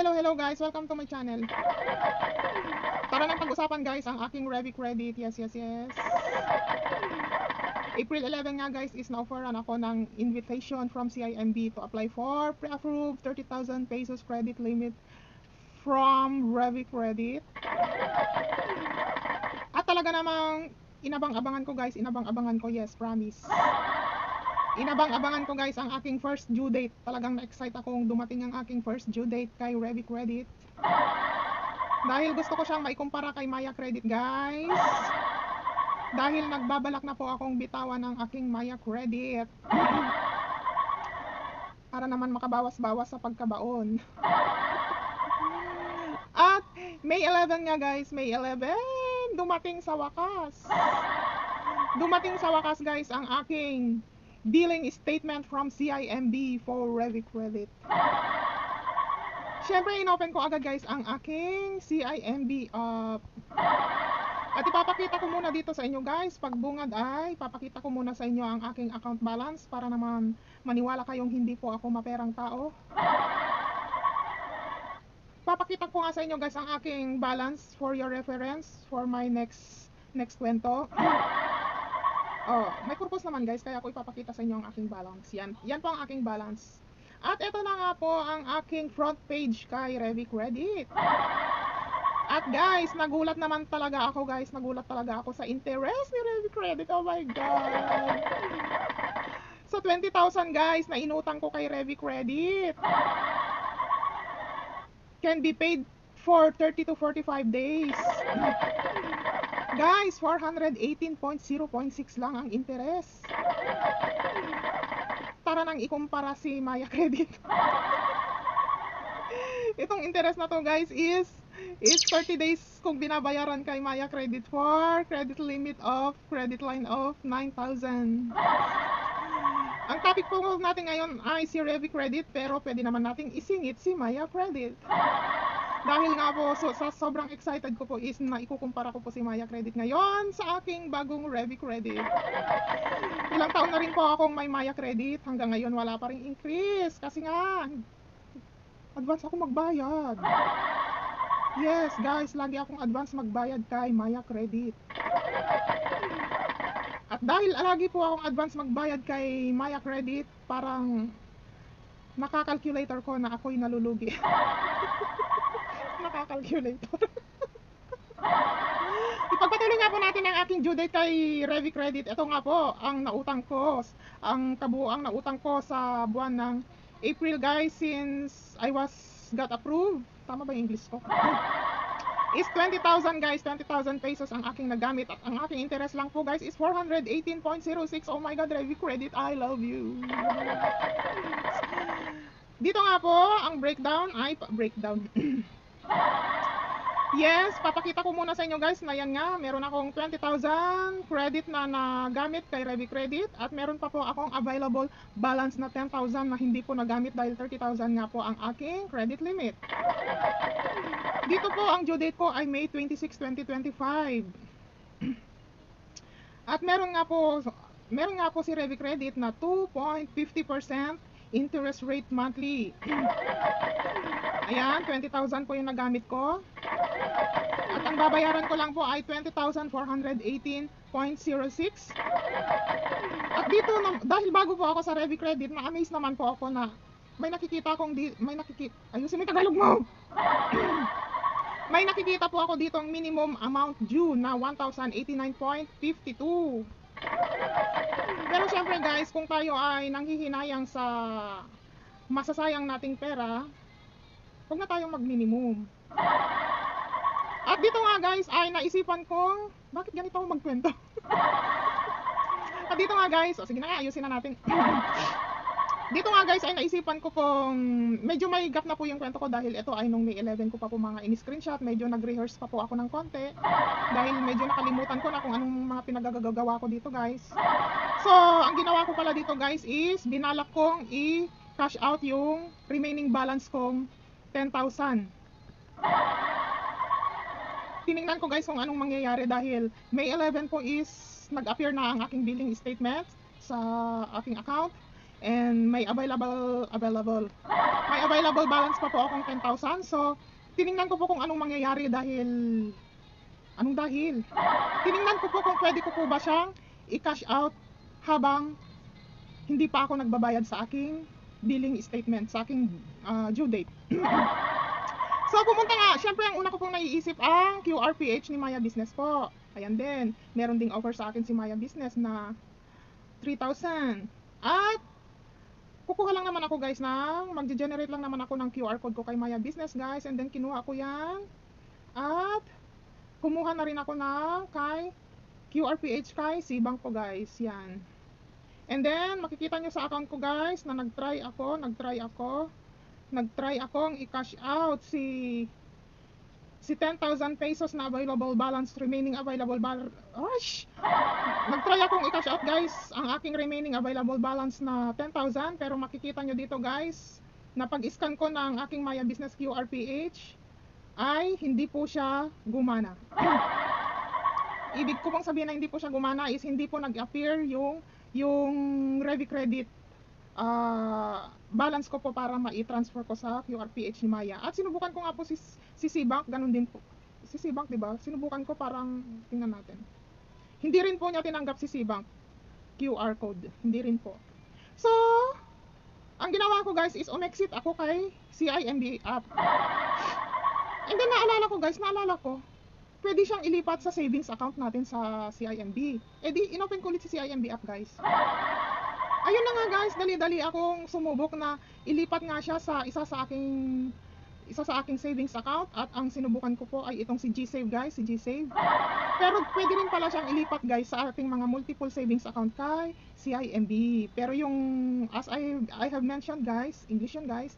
Hello guys, welcome to my channel. Tara nang pag-usapan guys ang aking Revi credit. Yes. April 11 nga guys is na-offeran ako ng invitation from CIMB to apply for pre-approved 30,000 pesos credit limit from Revi credit. At talaga namang inabang-abangan ko guys, yes, promise. Inabang-abangan ko guys ang aking first due date. Talagang na-excite akong dumating ang aking first due date kay Revi Credit. Dahil gusto ko siyang maikumpara kay Maya Credit guys. Dahil nagbabalak na po akong bitawan ng aking Maya Credit. Para naman makabawas-bawas sa pagkabaon. At May 11 nga guys, May 11, dumating sa wakas. Dumating sa wakas guys ang aking billing statement from CIMB for Revi Credit. Syempre inopen ko agad guys ang aking CIMB app. At ipapakita ko muna dito sa inyo guys, pag bungad ay papakita ko muna sa inyo ang aking account balance para naman maniwala kayong hindi po ako maperang tao. Papakita ko nga sa inyo guys ang aking balance for your reference for my next kwento. Oh, may purpose naman guys, kaya ako ipapakita sa inyo ang aking balance. Yan po ang aking balance. At ito na nga po ang aking front page kay Revi Credit. At guys, nagulat naman talaga ako guys, nagulat talaga ako sa interest ni Revi Credit. Oh my god. So 20,000 guys na inutang ko kay Revi Credit can be paid for 30 to 45 days. Guys, 418.0.6 lang ang interest. Tara nang ikumpara si Maya Credit. Itong interest na to guys is 30 days kung binabayaran kay Maya Credit for credit limit of credit line of 9,000. Ang topic po natin ngayon ay si Revi Credit, pero pwede naman nating isingit si Maya Credit. Dahil nga po, sa sobrang excited ko po is na ikukumpara ko po si Maya Credit ngayon sa aking bagong Revi Credit. Ilang taon na rin po akong may Maya Credit, hanggang ngayon wala pa ring increase kasi nga advance ako magbayad. Yes guys, lagi akong advance magbayad kay Maya Credit. At dahil lagi po akong advance magbayad kay Maya Credit, parang nakakalculator ko na ako'y nalulugi. Nakakalculator. Ipagpatuloy nga po natin ang aking due date kay Revi Credit. Ito nga po ang nautang ko, ang kabuuang nautang ko sa buwan ng April guys, since I got approved. Tama ba yung English ko? Is 20,000 guys, 20,000 pesos ang aking nagamit. At ang aking interest lang po guys is 418.06. Oh my god, Revi Credit, I love you. Dito nga po ang breakdown. Yes, papakita ko muna sa inyo guys na yan nga, meron akong 20,000 credit na nagamit kay Revi Credit. At meron pa po akong available balance na 10,000 na hindi po nagamit dahil 30,000 nga po ang aking credit limit. Dito po ang due date ko ay May 26, 2025. At meron nga po si Revi Credit na 2.50% interest rate monthly. Ayan, 20,000 po yung nagamit ko. At ang babayaran ko lang po ay 20,418.06. At dito, dahil bago po ako sa Revi Credit, na-amaze naman po ako na may nakikita akong ayusin mo yung Tagalog mo. May nakikita po ako dito ang minimum amount due na 1,089.52. Pero syempre guys, kung tayo ay nanghihinayang sa masasayang nating pera, huwag na tayong mag-minimum. At dito nga guys ay naisipan kong, bakit ganito ako magkwento? At dito nga guys, sige na nga, ayusin na natin. Dito nga guys ay naisipan ko kung medyo may gap na po yung kwento ko dahil ito ay nung May 11 ko pa po mga in-screenshot. Medyo nag-rehearse pa po ako ng konti dahil medyo nakalimutan ko na kung anong mga pinagagagawa ko dito guys. So ang ginawa ko pala dito guys is binalak kong i-cash out yung remaining balance kong 10,000. Tiningnan ko guys kung anong mangyayari dahil May 11 po is nag-appear na ang aking billing statement sa aking account. And may available may available balance pa po akong 10,000. So, tiningnan ko po kung anong mangyayari dahil tiningnan ko po kung pwede ko po ba siyang i-cash out habang hindi pa ako nagbabayad sa aking billing statement, sa aking due date. So, pumunta nga, syempre ang una ko pong naiisip ang QRPH ni Maya Business po. Ayan din, meron ding offer sa akin si Maya Business na 3,000. At kukuha lang naman ako guys magge-generate lang naman ako ng QR code ko kay Maya Business guys, and then kinuha ko yan at kumuha na rin ako ng kay QRPH kay Cbank po guys, yan. And then makikita nyo sa account ko guys na nagtry akong i-cash out si 10,000 pesos na available balance, remaining available balance. Nagtry akong i-cash out guys ang aking remaining available balance na 10,000, pero makikita nyo dito guys na pag-scan ko ng aking Maya Business QRPH ay hindi po siya gumana. Ibig ko pong sabihin na hindi po siya gumana is hindi po nag-appear yung Revi Credit balance ko po para ma-transfer ko sa QRPH ni Maya. At sinubukan ko nga po si Cbank, ganun din po. Si Cbank, diba? Sinubukan ko, parang tingnan natin. Hindi rin po niya tinanggap si Cbank QR code. Hindi rin po. So, ang ginawa ko guys is umexit ako kay CIMB app. And then naalala ko, pwede siyang ilipat sa savings account natin sa CIMB. Eh di, inopen ko ulit si CIMB app guys. Ayun na nga guys, dali-dali akong sumubok na ilipat nga siya sa isa sa aking savings account, at ang sinubukan ko po ay itong si GSave guys, si GSave. Pero pwede rin pala siyang ilipat guys sa ating mga multiple savings account kay CIMB. Pero yung as I have mentioned guys, English yun guys,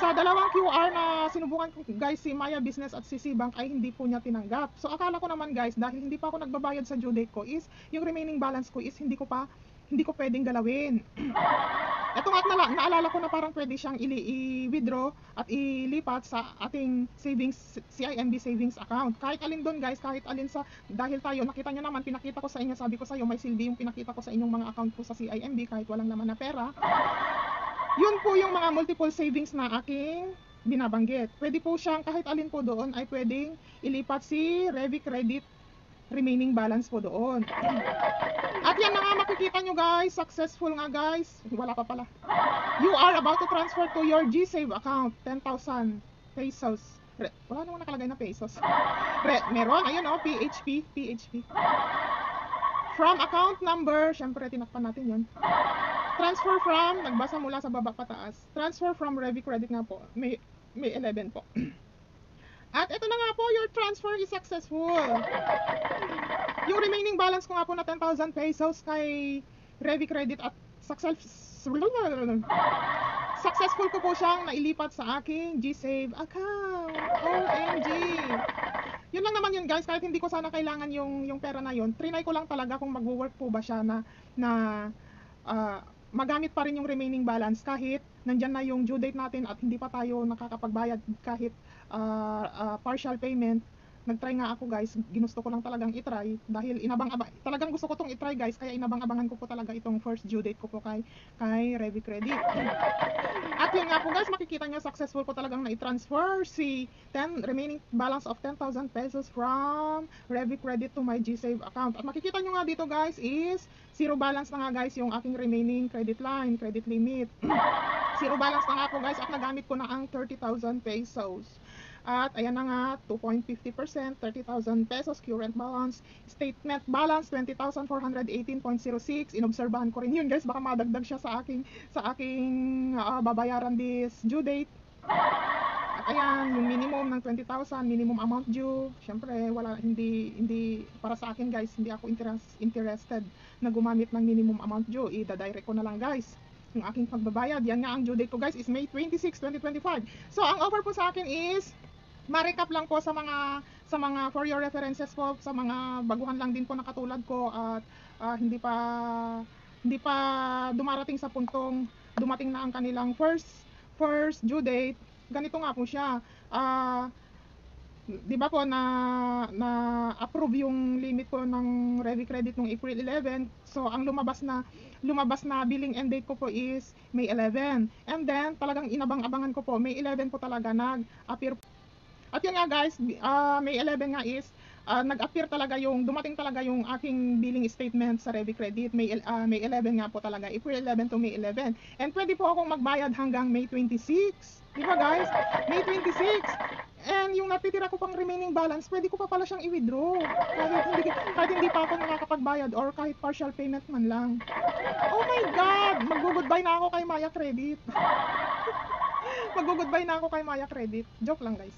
sa dalawang QR na sinubukan ko guys, si Maya Business at si Cbank, ay hindi po niya tinanggap. So akala ko naman guys, dahil hindi pa ako nagbabayad sa due date ko, is yung remaining balance ko is hindi ko pwedeng galawin. Ito nga, naalala ko na parang pwede siyang i-withdraw at ilipat sa ating CIMB savings account. Kahit alin doon guys, kahit alin sa, dahil tayo, nakita nyo naman, pinakita ko sa inyo, sabi ko sa iyo, may silbi yung pinakita ko sa inyong mga account ko sa CIMB kahit walang naman na pera. Yun po yung mga multiple savings na aking binabanggit. Pwede po siyang, kahit alin po doon, ay pwedeng ilipat si Revi Credit remaining balance po doon. At yan na nga, makikita nyo guys, successful nga guys. Wala pa pala. You are about to transfer to your GSave account 10,000 pesos. Wala naman nakalagay na pesos. Meron, ayun o, PHP. From account number, syempre tinakpan natin yun. Transfer from, nagbasa mula sa baba pataas. Transfer from Revi Credit nga po. May 11 po. At ito na nga po, your transfer is successful. Yung remaining balance ko nga po na 10,000 pesos kay Revi Credit at successful ko po siyang nailipat sa aking GSave account. OMG! Yun lang naman yun guys, kahit hindi ko sana kailangan yung pera na yun, trinay ko lang talaga kung mag-work po ba siya na magamit pa rin yung remaining balance kahit nandyan na yung due date natin at hindi pa tayo nakakapagbayad kahit partial payment. Nagtry nga ako guys, ginusto ko lang talagang itry dahil talagang gusto ko tong itry guys, kaya inabang-abangan ko po talaga itong first due date ko po kay Revi Credit. At yun nga po guys, makikita nyo successful ko talagang na-transfer si remaining balance of 10,000 pesos from Revi Credit to my GSave account. At makikita nyo nga dito guys is zero balance na nga guys yung aking remaining credit limit. Zero balance na nga po guys, at nagamit ko na ang 30,000 pesos. At ayan na nga, 2.50%, 30,000 pesos current balance. Statement balance 20,418.06. Inobserbahan ko rin yun guys, baka madagdag siya sa aking babayaran this due date. At ayan, yung minimum ng 20,000, minimum amount due. Syempre, hindi para sa akin guys, hindi ako interested na gumamit ng minimum amount due. Ida-direct ko na lang guys yung aking pagbabayad. Yan nga, ang due date ko guys is May 26, 2025. So, ang offer po sa akin is, ma-recap lang po sa mga for your references po, sa mga baguhan lang din po na katulad ko at hindi pa dumarating sa puntong dumating na ang kanilang first due date. Ganito nga po siya. 'Di ba po na approve yung limit ko ng Revi Credit nung April 11. So ang lumabas na billing end date ko po is May 11. And then talagang inabang-abangan ko po, May 11 po talaga nag-appear. At yun nga guys, May 11 nga is nag-appear talaga dumating talaga yung aking billing statement sa Revi Credit. May 11 nga po talaga, April 11 to May 11. And pwede po akong magbayad hanggang May 26. Di ba guys? May 26. And yung natitira ko pang remaining balance, pwede ko pa pala siyang i-withdraw. Kahit hindi pa ako nakakapagbayad or kahit partial payment man lang. Oh my God! Mag-goodbye na ako kay Maya Credit. Mag-goodbye na ako kay Maya Credit. Joke lang guys.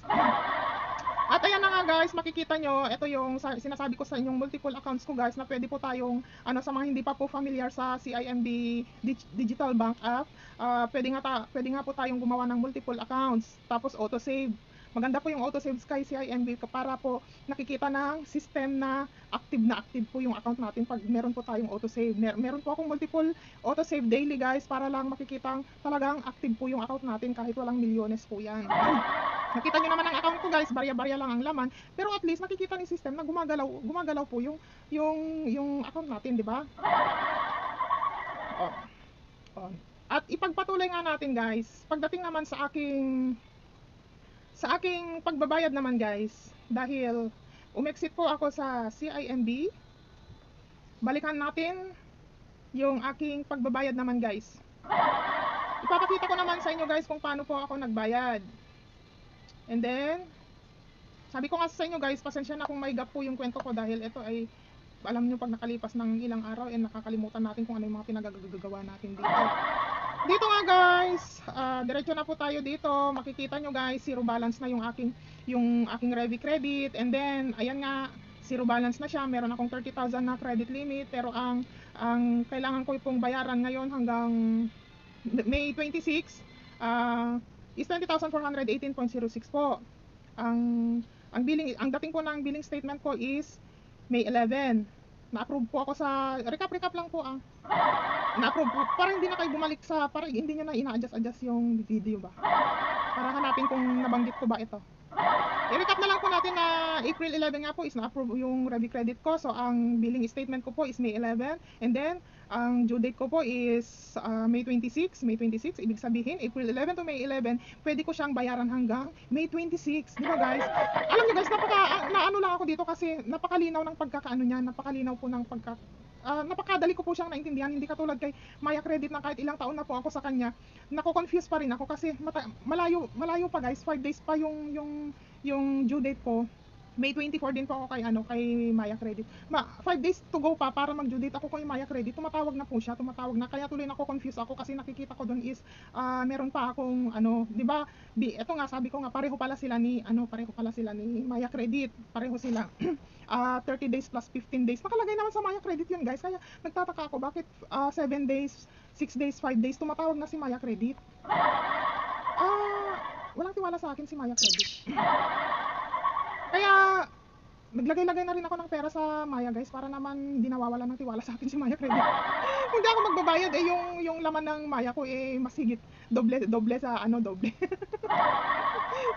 At ayan na nga guys, makikita nyo, ito yung sinasabi ko sa inyong multiple accounts ko guys, na pwede po tayong, sa mga hindi pa po familiar sa CIMB Digital Bank app, pwede nga po tayong gumawa ng multiple accounts, tapos auto-save. Maganda po yung auto-save kay CIMB para po nakikita ng system na active po yung account natin pag meron po tayong auto-save. Meron po akong multiple auto-save daily guys para lang makikitang talagang active po yung account natin kahit walang milyones po yan. Nakita nyo naman ang account ko guys, barya-barya lang ang laman, pero at least nakikita ni system na gumagalaw po yung account natin, di ba? Oh. At ipagpatuloy nga natin guys, pagdating naman sa aking pagbabayad naman guys, dahil umexit po ako sa CIMB, balikan natin yung aking pagbabayad naman guys. Ipapakita ko naman sa inyo guys kung paano po ako nagbayad. And then, sabi ko nga sa inyo guys, pasensya na kung may gap po yung kwento ko dahil ito ay, alam nyo pag nakalipas ng ilang araw, nakakalimutan natin kung ano yung mga pinagagagawa natin dito. Dito nga guys, diretso na po tayo dito. Makikita nyo guys, zero balance na yung aking Revi Credit. And then, ayan nga, zero balance na siya. Meron akong 30,000 na credit limit. Pero ang kailangan ko pong bayaran ngayon hanggang May 26 is 20,418.06 po. Ang dating po ng billing statement ko is May 11. Na-approve po ako sa recap lang po na-approve po. Parang hindi na kayo bumalik parang hindi nyo na ina-adjust yung video ba? Para hanapin kung nabanggit ko ba ito. I-recap na lang po natin na April 11 nga po is na-approve yung Revi Credit ko. So ang billing statement ko po is May 11. And then ang due date ko po is May 26. Ibig sabihin April 11 to May 11, pwede ko siyang bayaran hanggang May 26. Di ba guys? Alam niyo guys, naano lang ako dito kasi napakalinaw ng pagkakaano niya, napakadali ko po siyang naintindihan, hindi katulad kay Maya Credit na kahit ilang taon na po ako sa kanya, nako-confuse pa rin ako kasi malayo pa guys, 5 days pa yung due date ko. May 24 din po ako kay Maya Credit. 5 days to go pa para mag-due date ako kay Maya Credit. Tumatawag na. Kaya tuloy nako-confuse ako kasi nakikita ko doon is meron pa akong 'di ba? Ito nga sabi ko nga pareho pala sila ni Maya Credit. Pareho sila. 30 days plus 15 days. Nakalagay naman sa Maya Credit 'yun, guys. Kaya nagtataka ako bakit 7 days, 6 days, 5 days tumatawag na si Maya Credit. Walang tiwala sa akin si Maya Credit. Kaya naglagay-lagay na rin ako ng pera sa Maya guys para naman hindi nawawala ng tiwala sa akin si Maya Credit. Kung di ako magbabayad yung laman ng Maya ko masigit doble sa doble.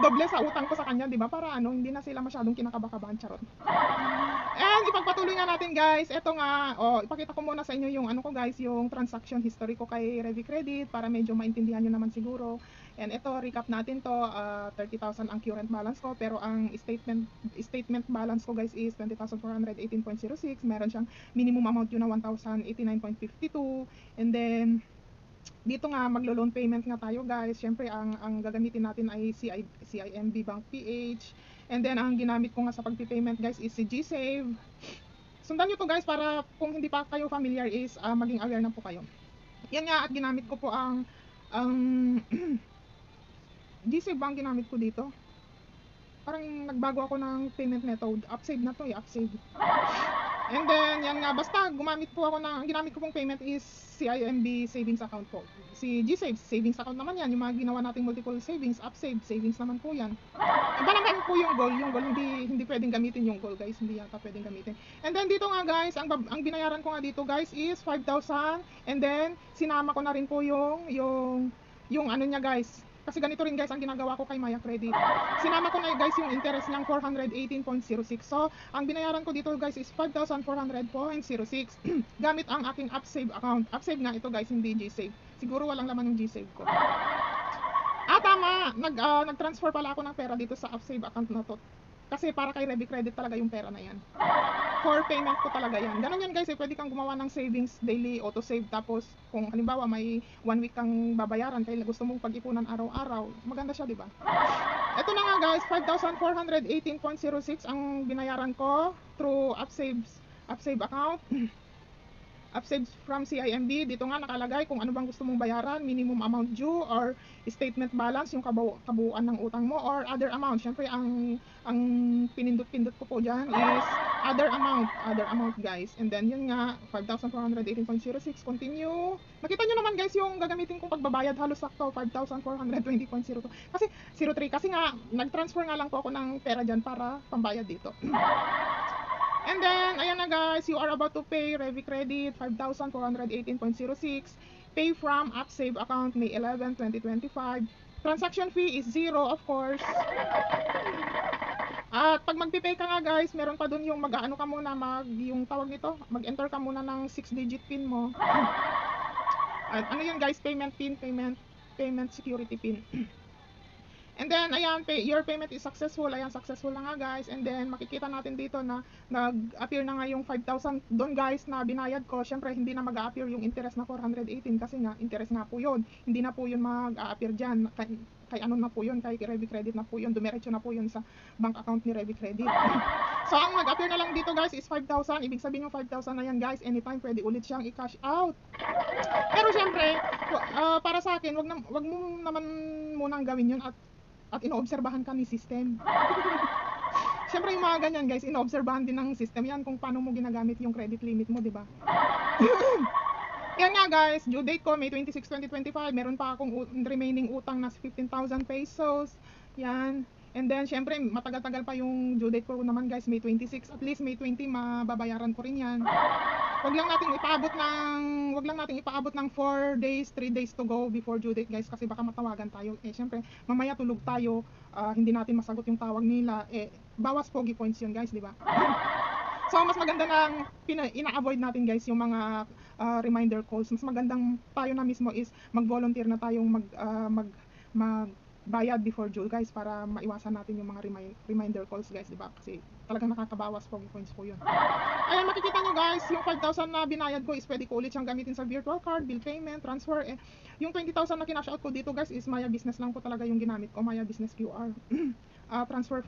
Doble sa utang ko sa kanya, 'di ba? Para hindi na sila masyadong kinakabakabahan, charot. And ipagpatuloy nga natin guys. Ito nga, ipakita ko muna sa inyo yung guys, yung transaction history ko kay Revi Credit para medyo maintindihan niyo naman siguro. And ito, recap natin to, 30,000 ang current balance ko, pero ang statement balance ko guys is 20,418.06. Meron siyang minimum amount yun na 1,089.52. And then dito nga maglo-loan payment nga tayo guys. Syempre ang gagamitin natin ay CIMB Bank PH. And then ang ginamit ko nga sa pagpi-payment guys is si GSave. Sundan nyo to guys para kung hindi pa kayo familiar is maging aware na po kayo. Yan nga, at ginamit ko po ang GSave Bank ginamit ko dito. Parang nagbago ako ng payment method. Upsave na to Upsave. And then, yan nga, basta gumamit po ako ang ginamit ko pong payment is CIMB savings account po. Si GSave, savings account naman yan. Yung mga ginawa nating multiple savings, Upsave, savings naman po yan. Iba naman po yung goal. Yung goal, hindi pwedeng gamitin yung goal guys. Hindi yata pwedeng gamitin. And then, dito nga guys, ang binayaran ko nga dito guys is 5,000. And then, sinama ko na rin po yung ano niya guys, Kasi ganito rin guys ang ginagawa ko kay Maya Credit. Sinama ko na guys yung interest ng 418.06. So, ang binayaran ko dito guys is 5,400.06 gamit ang aking Upsave account. Upsave nga ito guys, hindi GSave. Siguro walang laman yung GSave ko. Tama! Nag-transfer pala ako ng pera dito sa Upsave account na to. Kasi para kay Revi Credit talaga yung pera na yan. For payment ko talaga yan. Ganun yan guys, pwede kang gumawa ng savings daily, auto-save. Tapos kung halimbawa may 1 week kang babayaran, kaya gusto mong pag-ipunan araw-araw, maganda siya, di ba? Ito na nga guys, 5,418.06 ang binayaran ko through Upsave account. Upsave from CIMB. Dito nga nakalagay kung ano bang gusto mong bayaran, minimum amount due or statement balance, yung kabuuan ng utang mo, or other amount. Syempre ang pinindot-pindot ko po dyan is other amount guys. And then yun nga, 5,418.06, continue. Nakita nyo naman guys yung gagamitin kong pagbabayad, halos sakto 5,420.02 kasi 03, kasi nga nag-transfer nga lang po ako ng pera dyan para pambayad dito. And then, ayan na guys, you are about to pay Revi Credit 5,418.06. Pay from Upsave account May 11, 2025. Transaction fee is 0 of course. At pag magpipay ka nga guys, meron pa dun yung mag-ano ka muna, yung tawag nito, mag-enter ka muna ng 6-digit pin mo. At ano yun guys, payment pin, payment security pin. And then, ayan, your payment is successful. Ayan, successful na nga guys. And then, makikita natin dito na nag-appear na nga yung 5,000 doon guys na binayad ko. Syempre, hindi na mag-a-appear yung interest na 418 kasi nga, interest nga po yun. Hindi na po yun mag-a-appear dyan. Kay ano na po yun, kay Revi Credit na po yun. Dumiretso na po yun sa bank account ni Revi Credit. So, ang mag-appear na lang dito guys is 5,000. Ibig sabihin yung 5,000 na yan guys, anytime pwede ulit siyang i-cash out. Pero syempre, para sa akin, wag mo naman munang gawin yun at inoobserbahan ka ni system. Siyempre yung mga ganyan guys, inoobserbahan din ng system yan kung paano mo ginagamit yung credit limit mo, di ba? Yan nga guys, due date ko May 26, 2025. Meron pa akong remaining utang na 15,000 pesos. Yan. And then syempre matagal-tagal pa yung due date ko naman guys, May 26. At least May 20 mababayaran ko rin yan. Wag lang nating ipaabot ng 4 days, 3 days to go before due date guys, kasi baka matawagan tayo. Syempre mamaya tulog tayo, hindi natin masagot yung tawag nila, bawas pogi points yun guys, di ba? So mas maganda nang ina-avoid natin guys yung mga reminder calls. Mas magandang tayo na mismo is mag-volunteer na tayong magbayad before due guys, para maiwasan natin yung mga reminder calls guys, di ba? Kasi talagang nakakabawas pogi points po yun. Ayan, makikita nyo guys, yung 5,000 na binayad ko is pwede ko ulit siyang gamitin sa virtual card, bill payment, transfer. Yung 20,000 na kinash out ko dito guys is Maya Business lang po talaga yung ginamit ko, Maya Business QR. Transfer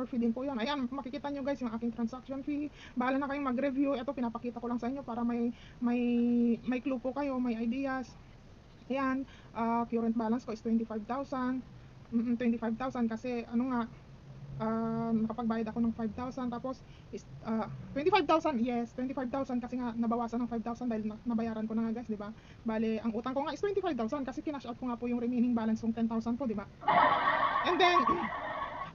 fee din po yun. Ayan, makikita nyo guys yung aking transaction fee. Bahala na kayong mag-review. Ito pinapakita ko lang sa inyo para may clue po kayo, may ideas. Ayan, current balance ko is 25,000. 25,000 kasi ano nga, nakapagbayad ako ng 5,000, tapos 25,000, yes, 25,000 kasi nga nabawasan ng 5,000 dahil nabayaran ko na nga guys, di ba? Bale, ang utang ko nga is 25,000 kasi kinash out ko nga po yung remaining balance ng 10,000 ko, di ba? And then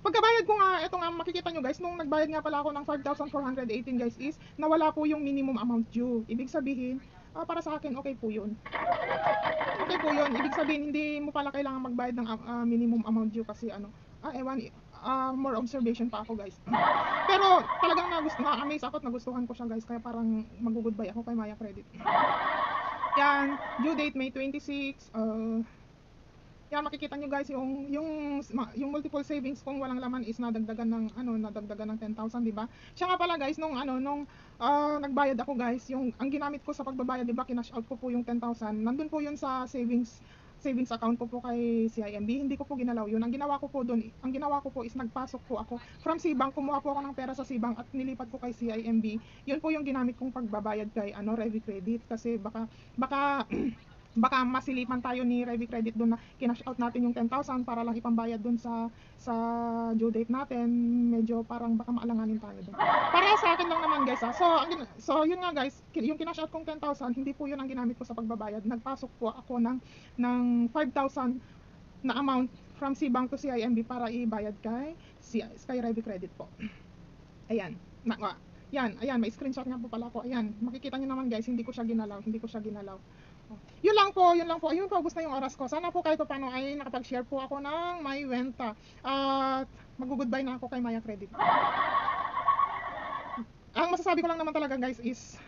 pagkabayad ko nga, ito nga makikita nyo guys, nung nagbayad nga pala ako ng 5,418 guys is nawala po yung minimum amount due. Ibig sabihin, para sa akin okay po yun. Okay po yun. Ibig sabihin, hindi mo pala kailangan magbayad ng minimum amount due kasi more observation pa ako guys. Pero talagang na-amaze ako at nagustuhan ko siya guys, kaya parang mag-goodbye ako kay Maya Credit. Yan, due date May 26. Yan, makikita nyo guys yung multiple savings kung walang laman is nadagdagan ng 10,000, di ba? Siya nga pala guys, nung nagbayad ako guys, ang ginamit ko sa pagbabayad, di ba, kinash out ko po yung 10,000. Nandun po yun sa savings account ko po kay CIMB. Hindi ko po ginalaw yun. Ang ginawa ko po is nagpasok po ako from Cbank, kumuha po ako ng pera sa Cbank at nilipat ko kay CIMB. Yun po yung ginamit kong pagbabayad kay Revi Credit, kasi baka masilipan tayo ni Revi Credit doon na kinash out natin yung 10,000 para lang ipambayad doon sa due date natin. Medyo parang baka maalanganin tayo doon. Para sa akin lang naman guys. So yun nga guys, yung kinash out kong 10,000, hindi po yun ang ginamit ko sa pagbabayad. Nagpasok po ako ng 5,000 na amount from Cbank to CIMB para ibayad kay Revi Credit po. Ayan. Ayan, may screenshot nga po pala ako. Ayan, makikita nyo naman guys, hindi ko siya ginalaw. Yun lang po, yun lang po. Ayun po, ubos na yung oras ko. Sana po kahit paano ay nakapag-share po ako ng may wenta. At mag-goodbye na ako kay Maya Credit. Ang masasabi ko lang naman talaga guys is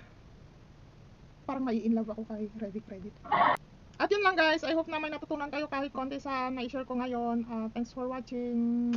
parang mai in love ako kay Ready Credit. At yun lang guys, I hope na may natutunan kayo kahit konti sa na-share ko ngayon. Thanks for watching.